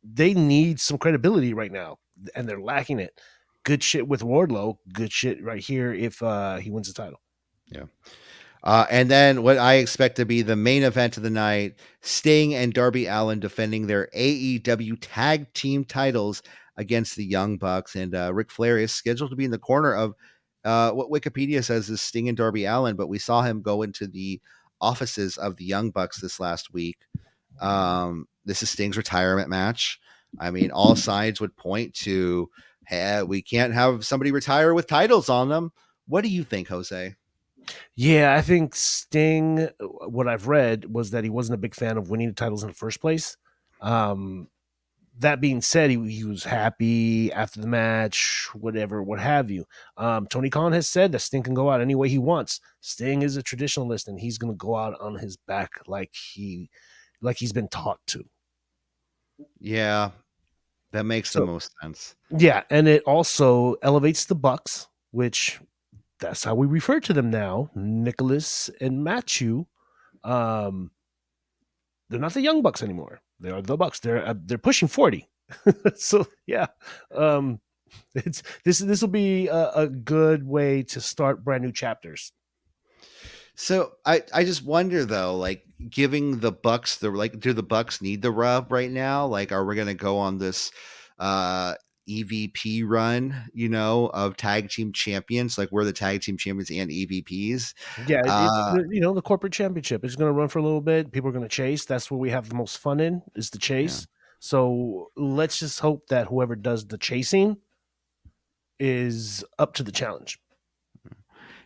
they need some credibility right now, and they're lacking it. Good shit with Wardlow. Good shit right here if he wins the title. Yeah. And then what I expect to be the main event of the night, Sting and Darby Allin defending their AEW tag team titles against the Young Bucks. And Ric Flair is scheduled to be in the corner of what Wikipedia says is Sting and Darby Allin, but we saw him go into the offices of the Young Bucks this last week. This is Sting's retirement match. I mean, all signs would point to, hey, we can't have somebody retire with titles on them. What do you think, Jose? Yeah, I think Sting. What I've read was that he wasn't a big fan of winning the titles in the first place. Um, that being said, he was happy after the match, whatever, what have you. Tony Khan has said that Sting can go out any way he wants. Sting is a traditionalist, and he's going to go out on his back like he's been taught to. Yeah, that makes the So most sense. yeah, and it also elevates the Bucks, which that's how we refer to them now. Nicholas and Matthew. Um, they're not the Young Bucks anymore. They are the Bucks. They're pushing 40. So yeah, um, it's this will be a good way to start brand new chapters. So I just wonder though, like giving the Bucks do the Bucks need the rub right now? Like, are we gonna go on this uh EVP run, of tag team champions? Like we're the tag team champions and EVPs. Yeah, it's Uh the corporate championship is going to run for a little bit. People are going to chase. That's where we have the most fun in is the yeah. chase. So let's just hope that whoever does the chasing is up to the challenge.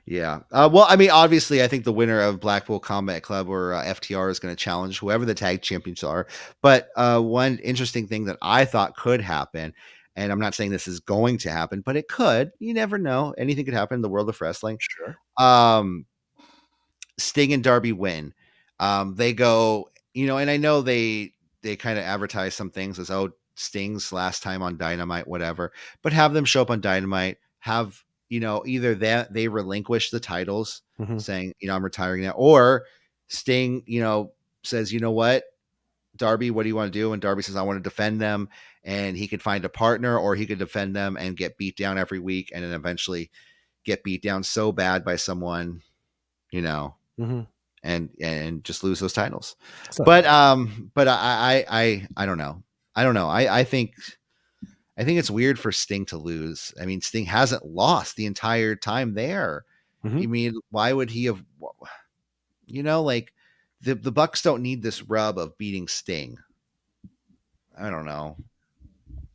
Yeah. Well, I mean, obviously, I think the winner of Blackpool Combat Club or FTR is going to challenge whoever the tag champions are. But one interesting thing that I thought could happen, And I'm not saying this is going to happen, but it could. You never know. Anything could happen in the world of wrestling. Sure. Sting and Darby win. They go, and I know they kind of advertise some things as, oh, Sting's last time on Dynamite, whatever, but have them show up on Dynamite, have, either that they relinquish the titles saying, I'm retiring now, or Sting, says, you know what, Darby, what do you want to do? And Darby says, I want to defend them, and he could find a partner, or he could defend them and get beat down every week. And then eventually get beat down so bad by someone, and just lose those titles. But I don't know. I think it's weird for Sting to lose. I mean, Sting hasn't lost the entire time there. I mean, why would he have? Like the Bucks don't need this rub of beating Sting. I don't know.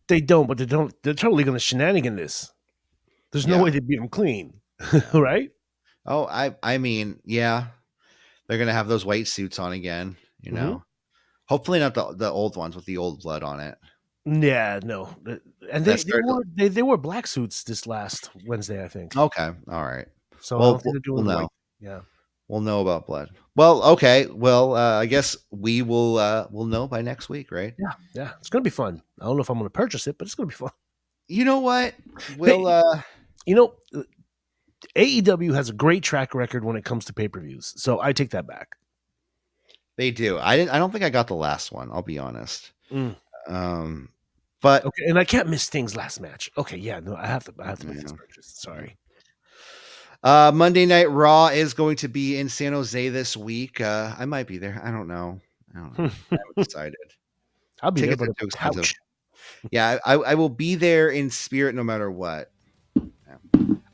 They don't, but they're totally going to shenanigan this. There's no way to beat them clean, right? Oh, I mean, yeah. They're going to have those white suits on again, Hopefully not the old ones with the old blood on it. Yeah, no. And they wore black suits this last Wednesday, I think. Okay, all right. So I don't think they're doing we'll know. white. Yeah. We'll know about blood. Well, okay. Well, I guess we'll know by next week, right? Yeah. It's going to be fun. I don't know if I'm going to purchase it, but it's going to be fun. You know what? We'll AEW has a great track record when it comes to pay-per-views, so I take that back. They do. I don't think I got the last one. I'll be honest. But okay, and I can't miss Sting's last match. Okay, yeah, no, I have to make this purchase. Sorry. Monday Night Raw is going to be in San Jose this week. I might be there. I don't know. I'm excited. I'll be Tickets there, but are too expensive. Yeah, I will be there in spirit no matter what.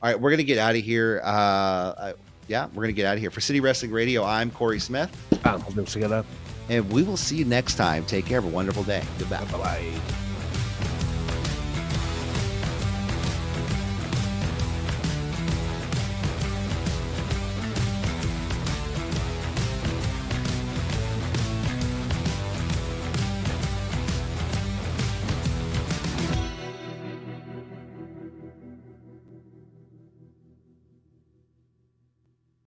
All right, we're going to get out of here. We're going to get out of here. For City Wrestling Radio, I'm Corey Smith. I'm Jose Segura. And we will see you next time. Take care. Have a wonderful day. Goodbye. Bye-bye.